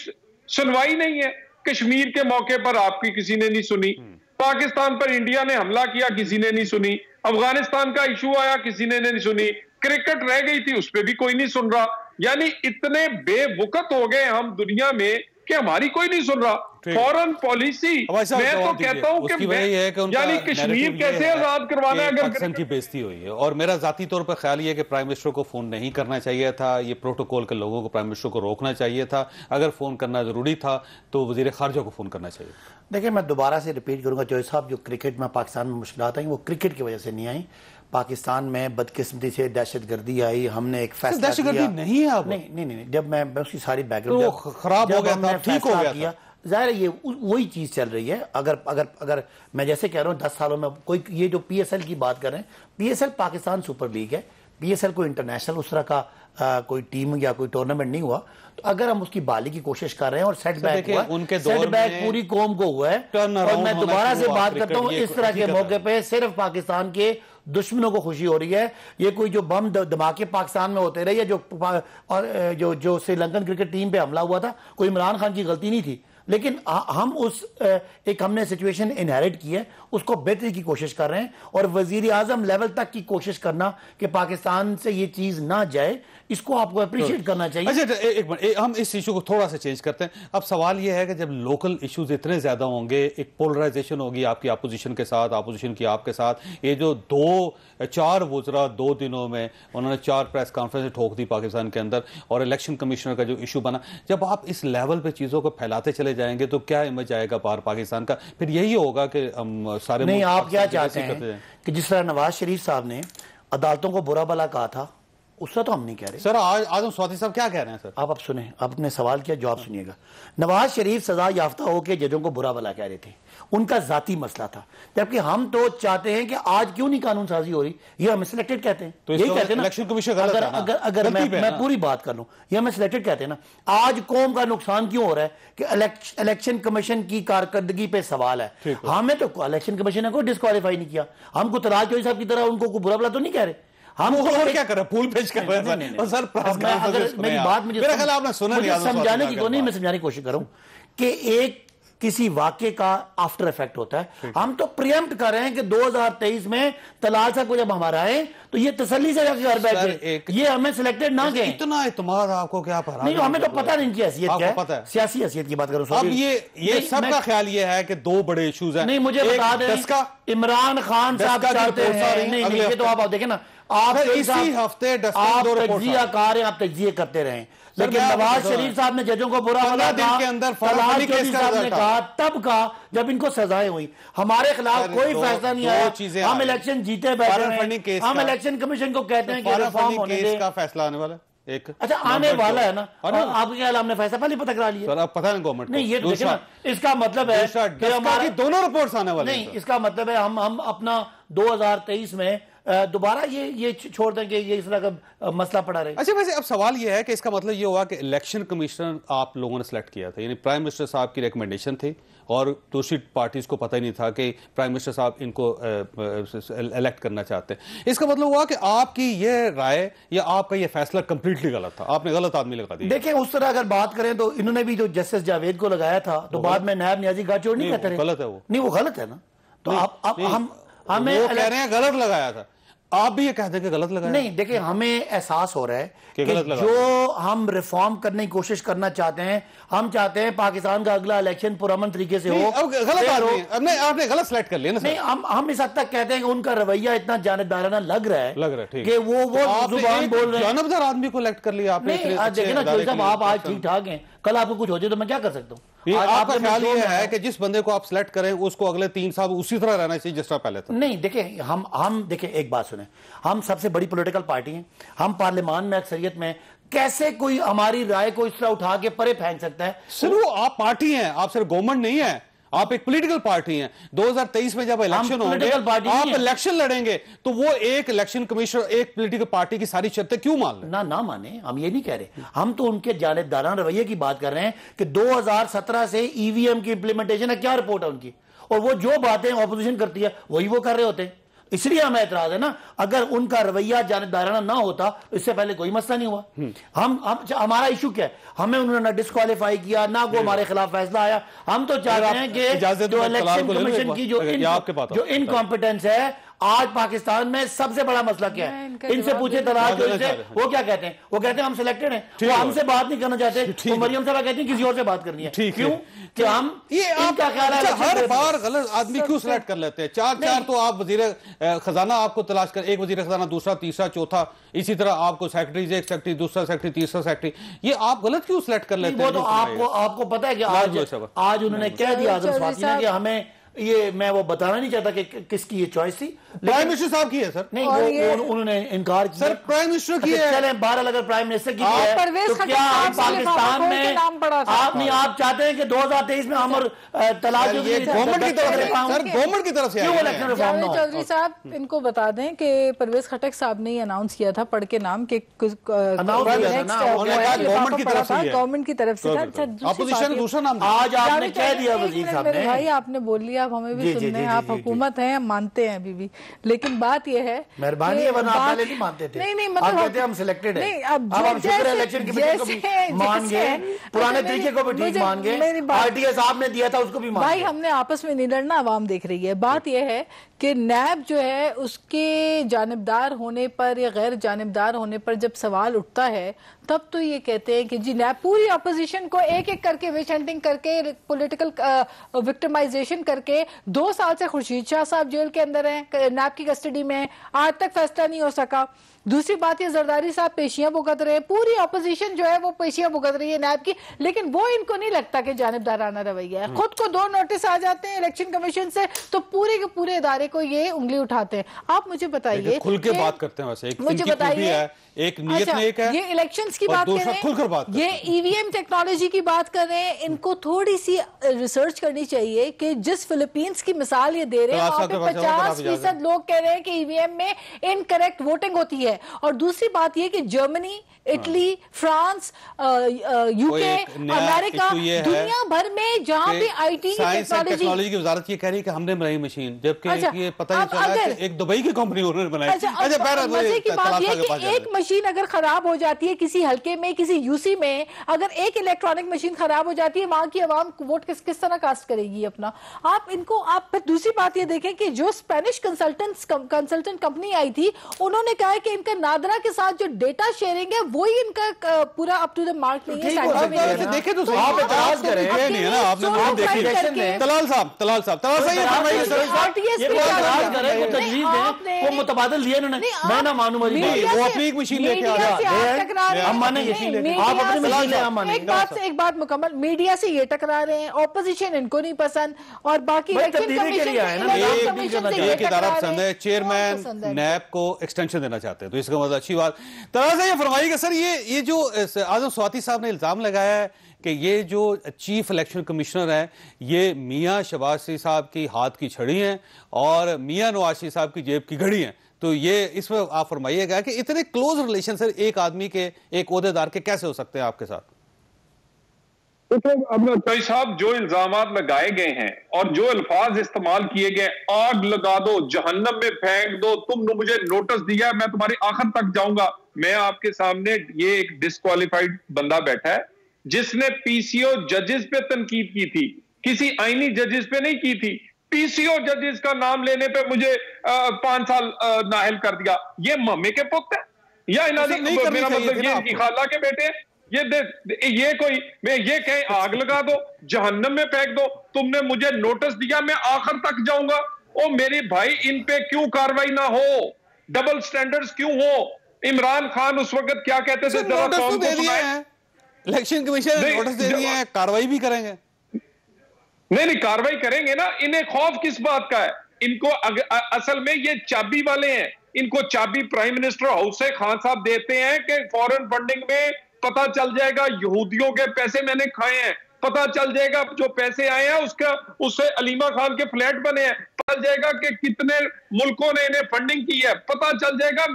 سنوائی نہیں ہے. کشمیر کے موقع پر آپ کی کسی نے نہیں سنی, پاکستان پر انڈیا نے حملہ کیا کسی نے نہیں سنی, افغانستان کا ایشو آیا کسی نے نہیں سنی, کرکٹ رہ گئی تھی اس پہ بھی کوئی نہیں سن رہا. یعنی اتنے بے وقت ہو گئے ہم دنیا میں کہ ہماری کوئی نہیں سن رہا. فورن پالیسی میں تو کہتا ہوں کہ یعنی کشمیر کیسے آزاد کروانا ہے اگر پاکستان کی بےزتی ہوئی ہے. اور میرا ذاتی طور پر خیال یہ ہے کہ پرائم منسٹر کو فون نہیں کرنا چاہیے تھا, یہ پروٹوکول کے لوگوں کو پرائم منسٹر کو روکنا چاہیے تھا. اگر فون کرنا ضروری تھا تو وزیر خارجہ کو فون کرنا چاہیے. دیکھیں میں دوبارہ سے ریپیٹ کروں گا جوئی صاحب, جو کرکٹ میں پاکستان میں مشکلات آئیں وہ کرکٹ کی وجہ سے نہیں آئیں. پاکستان میں بدقسمتی سے دہشت گردی آئی, ہم نے ایک فیصلہ دہشت گردی نہیں ہے اب, نہیں جب میں اس کی ساری بیک گراؤنڈ خراب ہو گیا تھا, ٹھیک ہو گیا تھا. ظاہر ہے یہ وہی چیز چل رہی ہے. اگر میں جیسے کہہ رہا ہوں 10 سالوں میں کوئی یہ جو پی ایس ایل کی بات کر رہے ہیں, P S L Pakistan super league ہے, پی ایس ایل کوئی انٹرنیشنل اس طرح کا کوئی ٹیم یا کوئی ٹورنامنٹ نہیں ہوا. تو اگر ہم اس کی بحالی کی کوشش کر رہے ہیں اور سیٹ بیک ہوا, سیٹ بیک پوری قوم کو ہوا ہے, اور میں دوبارہ سے بات کرتا ہوں اس طرح کے موقع پہ صرف پاکستان کے دشمنوں کو خوشی ہو رہی ہے. یہ کوئی جو بم دھماکے پاکستان میں ہوتے رہے, یا جو سری لنکن کرکٹ ٹیم پہ حملہ ہوا تھا, کوئی عمران خان کی غلطی نہیں تھی, لیکن ہم نے سچویشن انہیریٹ کی ہے, اس کو بہتری کی کوشش کر رہے ہیں. اور وزیر اعظم لیول تک کی کوشش کرنا کہ پاکستان سے یہ چیز نہ جائے, اس کو آپ کو اپریشیٹ کرنا چاہیے. اچھا ایک منٹ, ہم اس ایشو کو تھوڑا سا چینج کرتے ہیں. اب سوال یہ ہے کہ جب لوکل ایشوز اتنے زیادہ ہوں گے, ایک پولرائزیشن ہوگی آپ کی اپوزیشن کے ساتھ, اپوزیشن کی آپ کے ساتھ, یہ جو 4 وزراء 2 دنوں میں انہوں نے 4 پریس کانفرنس ٹھوک دی پاکستان کے اندر, اور الیکشن کمشنر کا جو ایشو بنا, جب آپ اس لیول پہ چیزوں کو پھیلاتے چلے جائیں گے تو کیا امیج آئے گا پاکستان کا؟ پھر یہی ہوگا کہ ہم سارے نہیں, آپ کیا چاہتے ہیں کہ جس طرح نواز شریف صاحب نے عدالتوں کو برا بلا کہا تھا, اس طرح تو ہم نہیں کہہ رہے. سر آج ہم سوادی صاحب کیا کہہ رہے ہیں سر؟ آپ سنیں, آپ نے سوال کیا, جواب سنیے گا. نواز شریف سزا یافتہ ہو کے ججوں کو برا بلا کہہ رہے تھے, ان کا ذاتی مسئلہ تھا. جبکہ ہم تو چاہتے ہیں کہ آج کیوں نہیں قانون سازی ہو رہی, یہ ہمیں سلیکٹڈ کہتے ہیں. یہی کہتے ہیں نا, اگر میں پوری بات کر لوں, یہ ہمیں سلیکٹڈ کہتے ہیں نا. آج قوم کا نقصان کیوں ہو رہا ہے کہ الیکشن کمیشن کی کارکردگی پہ سوال ہے. ہمیں تو الیکشن کمیشن نے کوئی ڈسکوالیفائی نہیں کیا. ہم کو طلال چوہدری صاحب کی طرح ان کو برا بلا تو نہیں کہہ رہے. ہم اور کیا کر رہے ہیں, پھول پیش کر رہے ہیں سر. میری بات میرا خیال آپ نے سنا نہیں, سمجھانے کی نہیں, میں سمجھانے کی کوشش کروں کہ ایک کسی واقعے کا آفٹر ایفیکٹ ہوتا ہے. ہم تو پریمپٹ کر رہے ہیں کہ 2023 میں طلال صاحب کو جب ہمارا آئے تو یہ تسلی سے گھر بیٹھے, یہ ہمیں سلیکٹڈ نہ کہیں. اتنا اعتماد آپ کو کیا پڑھا؟ نہیں, ہمیں تو پتہ نہیں کی حیثیت کیا ہے, سیاسی حیثیت کی بات کروں. اب یہ سب کا خیال یہ ہے کہ 2 بڑے ایشوز ہیں. نہیں, مجھے بتا دیں, عمران خان صاحب چاہتے ہیں, نہیں یہ تو آپ دیکھیں نا, آپ اسی ہفتے تجزیہ کار ہیں, آپ تجزیہ کرتے رہیں, لیکن نواز شریف صاحب نے ججوں کو برا بلا کہا تب کہا جب ان کو سزائیں ہوئی. ہمارے خلاف کوئی فیصلہ نہیں آیا, ہم الیکشن جیتے بیٹھے ہیں, ہم الیکشن کمیشن کو کہتے ہیں کہ ریفارم ہونے دے. کا فیصلہ آنے والا ایک اچھا آنے والا ہے نا, آپ کے خیال ہم نے فیصلہ پہلے پتہ کرا لیا. پتہ نہیں گورنمنٹ نہیں, یہ دیکھیں نا, اس کا مطلب ہے کہ ہمارے دونوں رپورٹس آنے والے نہیں, اس کا مطلب ہے ہم اپنا 2023 میں دوبارہ یہ چھوڑ دیں کہ یہ اس طرح کا مسئلہ پڑا رہے. اچھا ویسے اب سوال یہ ہے کہ اس کا مطلب یہ ہوا کہ الیکشن کمیشنر آپ لوگوں نے سلیکٹ کیا تھا, یعنی پرائم منسٹر صاحب کی ریکمنڈیشن تھی, اور دوسری پارٹیز کو پتہ ہی نہیں تھا کہ پرائم منسٹر صاحب ان کو الیکٹ کرنا چاہتے ہیں. اس کا مطلب ہوا کہ آپ کی یہ رائے یا آپ کا یہ فیصلہ کمپلیٹلی غلط تھا, آپ نے غلط آدمی لگا دیا. دیکھیں اس طرح اگر بات کریں تو انہوں نے بھی جو جسٹس جاوید کو لگایا تھا تو بعد میں نائب نیازی گاچوڑ نہیں کہتے رہے. غلط ہے وہ, نہیں وہ غلط ہے نا. تو ہمیں کہہ رہے ہیں غلط لگایا تھا, آپ بھی یہ کہتے ہیں کہ غلط لگایا. نہیں دیکھیں, ہمیں احساس ہو رہا ہے کہ جو ہم ریفارم کرنے کی کوشش کرنا چاہتے ہیں, ہم چاہتے ہیں پاکستان کا اگلا الیکشن پرامن طریقے سے ہو. غلط آدمی, آپ نے غلط سلیکٹ کر لیا نا. نہیں, ہم اس حد تک کہتے ہیں کہ ان کا رویہ اتنا جانبدارانہ لگ رہا ہے کہ وہ زبان بول رہے ہیں. جانبدار آدمی کو الیکٹ کر لیا آپ نے. دیکھیں نا چوہدری صاحب, آپ آج ٹھیک ٹھاک ہیں, کل آپ کو کچھ ہو جائے تو میں کیا کر سکتا ہوں. آپ کا خیال یہ ہے کہ جس بندے کو آپ سلیکٹ کریں اس کو اگلے 3 سال اسی طرح رہنا چاہیے جس طرح پہلے تھا؟ نہیں دیکھیں, ہم دیکھیں ایک بات سنیں, ہم سب سے بڑی پولیٹیکل پارٹی ہیں, ہم پارلیمان میں اکثریت میں, کیسے کوئی ہماری رائے کو اس طرح اٹھا کے پرے پھینک سکتا ہے؟ سر وہ آپ پارٹی ہیں, آپ صرف گورنمنٹ نہیں ہیں, آپ ایک پولیٹیکل پارٹی ہیں. 2023 میں جب الیکشن ہوں گے, آپ الیکشن لڑیں گے تو وہ ایک الیکشن کمیشنر ایک پولیٹیکل پارٹی کی ساری شرطیں کیوں مان لیں؟ نہ مانیں, ہم یہ نہیں کہہ رہے, ہم تو ان کے جانبدارانہ رویے کی بات کر رہے ہیں کہ 2017 سے ای وی ایم کی امپلیمنٹیشن ہے, کیا رپورٹ ہے ان کی, اور وہ جو باتیں اپوزیشن کرتی ہے وہی وہ کر رہے ہوتے ہیں. اس لیے ہمیں اعتراض ہے نا, اگر ان کا رویہ جانبدارانہ نہ ہوتا اس سے پہلے کوئی مسئلہ نہیں ہوا. ہمارا ایشو کیا ہے, ہمیں انہوں نے نہ ڈسکوالیفائی کیا, نہ کوئی ہمارے خلاف فیصلہ آیا. ہم تو چاہتے ہیں کہ جو الیکشن کمیشن کی جو انکمپیٹنس ہے آج پاکستان میں سب سے بڑا مسئلہ کیا ہے؟ ان سے پوچھے طلال چودھری سے، وہ کیا کہتے ہیں؟ وہ کہتے ہیں ہم سلیکٹڈ ہیں، وہ ہم سے بات نہیں کرنا چاہتے، وہ مریم صاحبہ کہتی ہیں کسی اور سے بات کرنی ہے. کیوں کہ ہم ان کا خیال ہے ہر بار غلط آدمی کیوں سلیکٹ کر لیتے ہیں؟ چار تو آپ وزیر خزانہ آپ کو تلاش کر، ایک وزیر خزانہ، دوسرا، تیسرا، چوتھا، اسی طرح آپ کو سیکرٹریز، ایک سیکرٹری، دوسرا سیکرٹری، تیسرا سیکرٹری، یہ آپ غلط کیوں سلیکٹ کر لیتے ہیں؟ وہ تو آپ کو پتا ہے کہ آج انہوں نے کہہ دیا اعظم سواتھی نے کہ ہمیں یہ، میں وہ بتانا نہیں چاہتا کہ کس کی یہ چوائس تھی. پرائم منسٹر صاحب کی ہے سر. نہیں انہوں نے انکار کیا. سر پرائم منسٹر کی ہے. چلیں بہرحال اگر پرائم منسٹر کی ہے تو کیا آپ پاکستان میں آپ چاہتے ہیں کہ 2023 میں ہم اور طلال چودھری گورنمنٹ کی طرف سے، سر گورنمنٹ کی طرف سے جاوید چودھری صاحب ان کو بتا دیں کہ پرویز خٹک صاحب نے یہ اناؤنس کیا تھا پڑھ کے نام کہ گورنمنٹ کی طرف سے تھا. اپوزیشن دوسرا نام آج آپ نے کہہ دیا وزیر صاحب نے. بھائی آپ نے بول لیا، اب ہمیں بھی سننے ہیں، آپ حکومت ہیں، مانتے ہیں ابھی بھی، لیکن بات یہ ہے مہربانی ہے ورنہ آپ پہلے نہیں مانتے تھے. آپ کہتے ہیں ہم سلیکٹڈ ہیں، اب ہم شکر ہے الیکشن کمیشن کو بھی مان گئے، پرانے طریقے کو بھی ٹھیک مان گئے، RTI صاحب نے دیا تھا اس کو بھی مان گئے. بھائی ہم نے آپس میں نہیں لڑنا، عوام دیکھ رہی ہے. بات یہ ہے کہ نیب جو ہے اس کے جانبدار ہونے پر یا غیر جانبدار ہونے پر جب سوال اٹھتا ہے تب تو یہ کہتے ہیں کہ جی نیب پوری اپوزیشن کو ایک ایک کر کے وچ ہنٹنگ کر کے، پولیٹیکل وکٹمائزیشن کر کے، 2 سال سے خورشید شاہ صاحب جیل کے اندر ہیں، نیب کی کسٹڈی میں، آج تک فیصلہ نہیں ہو سکا. دوسری بات یہ زرداری صاحب پیشیاں بھگت رہے ہیں، پوری اپوزیشن جو ہے وہ پیشیاں بھگت رہی ہے نیب کی، لیکن وہ ان کو نہیں لگتا کہ جانبدارانہ رویہ ہے. خود کو 2 نوٹس آ جاتے ہیں الیکشن کمیشن سے تو پورے کے پورے ادارے کو یہ انگلی اٹھاتے ہیں. آپ مجھے بتائیے، کھل کے بات کرتے ہیں ویسے، مجھے بتائیے ایک نیت میں ایک ہے، یہ الیکشنز کی بات کر رہے ہیں، یہ EVM ٹیکنالوجی کی بات کر رہے ہیں. ان کو تھوڑی سی ریسرچ کرنی چاہیے کہ جس فلپینز کی مثال یہ دے رہے ہیں وہاں پہ 50% لوگ کہہ رہے ہیں کہ EVM میں انکریکٹ ووٹنگ ہوتی ہے. اور دوسری بات یہ کہ جرمنی، اٹلی، فرانس، UK، امریکہ، دنیا بھر میں جہاں بھی آئی ٹی ٹیکنالوجی کی وزارت یہ کہہ رہی ہے کہ ہم نے بنائی مشین، جبکہ یہ پتہ ہی چلا کہ ایک دبئی کی کمپنی انہوں نے بنائی. مزے کی بات یہ کہ ایک مشین اگر خراب ہو جاتی ہے کسی حلقے میں، کسی UC میں، اگر ایک الیکٹرانک مشین خراب ہو جاتی ہے، وہاں کی عوام ووٹ کس طرح کاسٹ کرے گی اپنا؟ آپ پھر دوسری بات یہ دیکھیں کہ جو اسپینش کنسلٹنٹ کمپنی آئی تھی، انہوں نے کہا کہ ان کا نادرا کے ساتھ جو ڈیٹا شیئرنگ ہے وہی ان کا پورا اپ ٹو دا مارک نہیں ہے. دیکھیں تو آپ اعتراض کریں گے نہیں ہے نا، آپ نے دیکھی. طلال صاحب وہ متبادل لیے انہوں نے، میں نہ مانوں وہ اپنی ایک مشین لے کے آ رہا. ہم مانیں گے، آپ اپنی مشین لے، ہم مانیں گے. ایک بات مکمل، میڈیا سے یہ ٹکرا رہے ہیں، اپوزیشن ان کو نہیں پسند، اور باقی ایک ادارہ پسند ہے. چیئرمین نیب کو ایکسٹینشن دینا چاہتے ہیں تو اس کا مطلب اچھی بات. طرح سے یہ فرمائیے کہ سر یہ جو اعظم سواتی صاحب نے الزام لگایا ہے کہ یہ جو چیف الیکشن کمشنر ہیں یہ میاں شہباز شریف صاحب کی ہاتھ کی چھڑی ہیں اور میاں نواز شریف صاحب کی جیب کی گھڑی ہیں، تو یہ اس میں آپ فرمائیے گا کہ اتنے کلوز ریلیشن سر ایک آدمی کے، ایک عہدیدار کے کیسے ہو سکتے ہیں آپ کے ساتھ؟ چوئی صاحب، جو الزامات لگائے گئے ہیں اور جو الفاظ استعمال کیے گئے، آگ لگا دو، جہنم میں پھینک دو، تم نے مجھے نوٹس دیا ہے، میں تمہاری آخر تک جاؤں گا. میں آپ کے سامنے یہ ایک ڈسکوالیفائڈ بندہ بیٹھا ہے جس نے PCO ججز پہ تنقید کی تھی، کسی آئینی ججز پہ نہیں کی تھی. PCO ججز کا نام لینے پہ مجھے 5 سال نااہل کر دیا. یہ مامے کے پخت ہے یا میرا مطلب یہ کی خالہ کے بیٹے ہیں؟ یہ کوئی میں یہ کہیں آگ لگا دو، جہنم میں پھینک دو، تم نے مجھے نوٹس دیا، میں آخر تک جاؤں گا. او میرے بھائی، ان پہ کیوں کاروائی نہ ہو؟ ڈبل سٹینڈرڈز کیوں ہو؟ عمران خان اس وقت کیا کہتے تھے؟ الیکشن کمیشن نے نوٹس دے دیے ہیں، کاروائی بھی کریں گے. نہیں کاروائی کریں گے نا. انہیں خوف کس بات کا ہے؟ ان کو اصل میں یہ چابی والے ہیں، ان کو چابی پرائم منسٹر ہاؤس سے خان صاحب دیتے ہیں کہ فورن فنڈنگ میں پتا چل جائے گا یہودیوں کے پیسے میں نے کھائے ہیں، پتا چل جائے گا جو پیسے آئے ہیں اس سے علیمہ خان کے فلیٹ بنے ہیں، پتا چل جائے گا کہ کتنے ملکوں نے انہیں فنڈنگ کی ہے، پتا چل جائے گا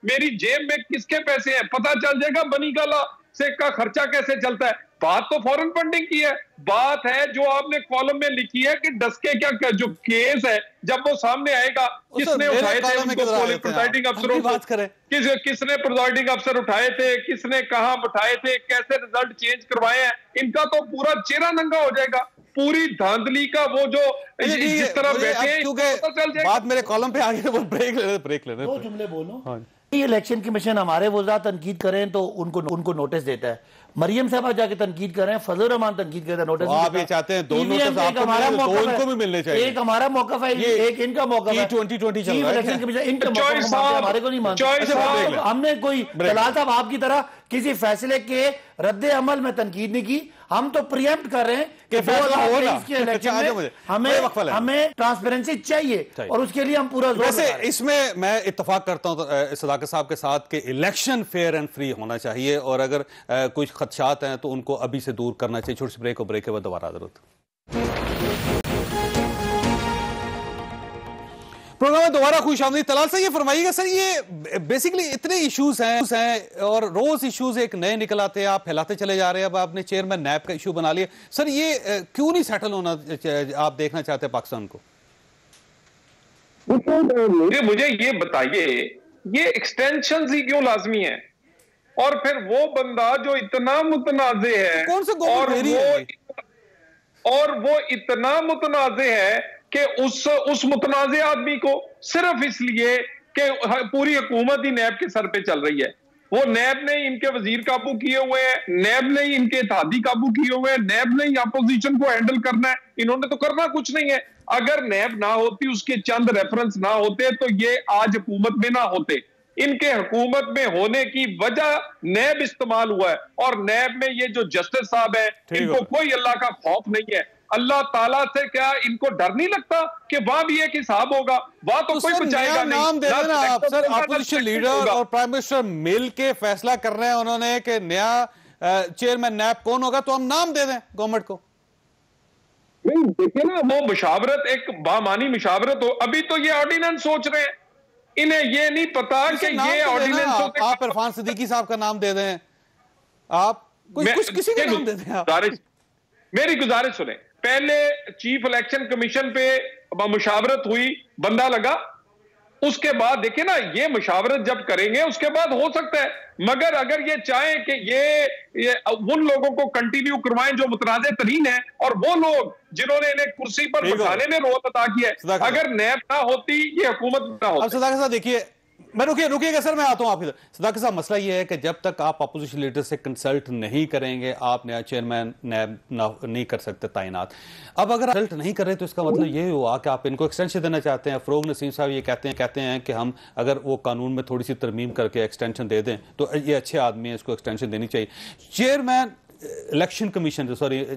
میری جیب میں کس کے پیسے ہیں، پتا چل جائے گا بنی گالا سے کا خرچہ کیسے چلتا ہے. بات تو فورن فنڈنگ کی ہے. بات ہے جو آپ نے کالم میں لکھی ہے کہ ڈسکے کیا جو کیس ہے جب وہ سامنے آئے گا، کس نے اٹھائے تھے ان کو، پریزائڈنگ افسروں کو، کس نے پریزائڈنگ افسر اٹھائے تھے، کس نے کہاں اٹھائے تھے، کیسے رزلٹ چینج کروائے ہیں، ان کا تو پورا چہرہ ننگا ہو جائے گا. پوری دھاندلی کا وہ جو جس طرح بیٹھے ہیں کیونکہ بات میرے کالم پہ آگے وہ بریک لے دو جملے بولوں. یہ الیکشن کمیشن ہمارے وزراء تنقید کریں تو ان کو نوٹس دیتا ہے. مریم صاحبہ جا کے تنقید کریں, فضل الرحمان تنقید کرتا ہے, نوٹس دیتا ہے. آپ یہ چاہتے ہیں دو نوٹس آپ کو ملے تو ان کو بھی ملنے چاہیے. ایک ہمارا موقف ہے, ایک ان کا موقف ہے. 2020 چل رہا ہے, ان کا موقف ہمارے کو نہیں مانتے. ہم نے کوئی طلال صاحب آپ کی طرح کسی فیصلے کے رد عمل میں تنقید نہیں کی. ہم تو پریمپٹ کر رہے ہیں کہ ہمیں ٹرانسپیرنسی چاہیے اور اس کے لیے ہم پورا زور. ویسے اس میں اتفاق کرتا ہوں صداقت صاحب کے ساتھ کہ الیکشن فیئر اینڈ فری ہونا چاہیے, اور اگر کچھ خدشات ہیں تو ان کو ابھی سے دور کرنا چاہیے. چھوٹی سی بریک کے بعد دوبارہ ضرورت. پروگرام میں دوبارہ خوش آمدید. طلال صاحب یہ فرمائیے گا سر, یہ بیسیکلی اتنے ایشوز ہیں اور روز ایشوز ایک نئے نکل آتے ہیں, آپ پھیلاتے چلے جا رہے ہیں. اب آپ نے چیئرمین نیب کا ایشو بنا لیا سر, یہ کیوں نہیں سیٹل ہونا آپ دیکھنا چاہتے ہیں پاکستان کو؟ مجھے یہ بتائیے یہ ایکسٹینشنز ہی کیوں لازمی ہیں, اور پھر وہ بندہ جو اتنا متنازع ہے اور وہ اتنا متنازع ہے کہ اس متنازع آدمی کو صرف اس لیے کہ پوری حکومت ہی نیب کے سر پہ چل رہی ہے, وہ نیب نے ان کے وزیر قابو کیے ہوئے ہیں, نیب نے ان کے اتحادی قابو کیے ہوئے ہیں, نیب نے اپوزیشن کو ہینڈل کرنا ہے, انہوں نے تو کرنا کچھ نہیں ہے. اگر نیب نہ ہوتی, اس کے چند ریفرنس نہ ہوتے تو یہ آج حکومت میں نہ ہوتے. ان کے حکومت میں ہونے کی وجہ نیب استعمال ہوا ہے, اور نیب میں یہ جو جسٹس صاحب ہیں ان کو کوئی اللہ کا خوف نہیں ہے. اللہ تعالیٰ سے کیا ان کو ڈر نہیں لگتا کہ وہاں بھی ایک حساب ہوگا, وہاں تو کوئی بچائے گا نہیں. نام دے دینا آپ سر, اپوزیشن لیڈر اور پرائم منسٹر مل کے فیصلہ کر رہے ہیں انہوں نے کہ نیا چیئرمین نیب کون ہوگا, تو ہم نام دے دیں گورنمنٹ کو. نہیں دیکھیں نا, وہ مشاورت ایک بامانی مشاورت ہو. ابھی تو یہ آرڈیننس سوچ رہے ہیں, انہیں یہ نہیں پتا کہ یہ آرڈیننس. آپ عرفان صدیقی صاحب کا نام دے دیں, آپ کسی کا نام دے دیں. میری گزارش سنیں, پہلے چیف الیکشن کمیشن پہ مشاورت ہوئی, بندہ لگا, اس کے بعد دیکھیں نا یہ مشاورت جب کریں گے اس کے بعد ہو سکتا ہے. مگر اگر یہ چاہیں کہ یہ ان لوگوں کو کنٹینیو کروائیں جو متنازع ترین ہیں, اور وہ لوگ جنہوں نے انہیں کرسی پر بٹھانے میں رول ادا کیا ہے, اگر نیب نہ ہوتی یہ حکومت نہ ہوتی. اب صداقت صاحب دیکھیے, میں رکیے گا سر, میں آتا ہوں آپ کی طرف. صداقت صاحب مسئلہ یہ ہے کہ جب تک آپ اپوزیشن لیڈر سے کنسلٹ نہیں کریں گے آپ نیا چیئرمین نیب نہیں کر سکتے تعینات. اب اگر کنسلٹ نہیں کر رہے تو اس کا مطلب یہ ہوا کہ آپ ان کو ایکسٹینشن دینا چاہتے ہیں. فروغ نسیم صاحب یہ کہتے ہیں کہ ہم اگر وہ قانون میں تھوڑی سی ترمیم کر کے ایکسٹینشن دے دیں تو یہ اچھے آدمی ہیں, اس کو ایکسٹینشن دینی چاہیے. چیئرمین الیکشن کمیشن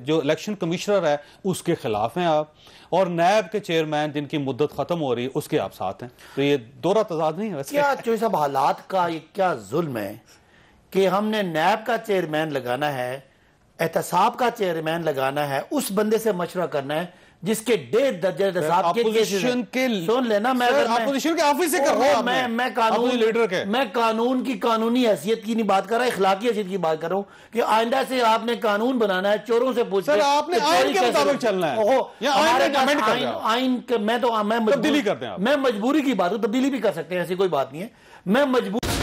جو الیکشن کمشنر ہے اس کے خلاف ہیں آپ, اور نیب کے چیئرمین جن کی مدت ختم ہو رہی ہے اس کے آپ ساتھ ہیں. تو یہ دورہ تضاد نہیں ہے کیا چوہی صاحب حالات کا یہ کیا ظلم ہے کہ ہم نے نیب کا چیئرمین لگانا ہے, احتساب کا چیئرمین لگانا ہے, اس بندے سے مشورہ کرنا ہے جس کے 1.5 درجہ احتساب کے اپوزیشن کے سن لینا. اپوزیشن کے آفس سے کر رہا ہوں, میں قانون کی قانونی حیثیت کی نہیں بات کر رہا, اخلاقی حیثیت کی بات کر رہا ہوں کہ آئندہ سے آپ نے قانون بنانا ہے, چوروں سے پوچھ سر آپ نے آئین کے مطابق چلنا ہے. آئین میں تبدیلی کرتے ہیں, میں مجبوری کی بات ہوں, تبدیلی بھی کر سکتے ہیں, ایسی کوئی بات نہیں ہے. میں مجبور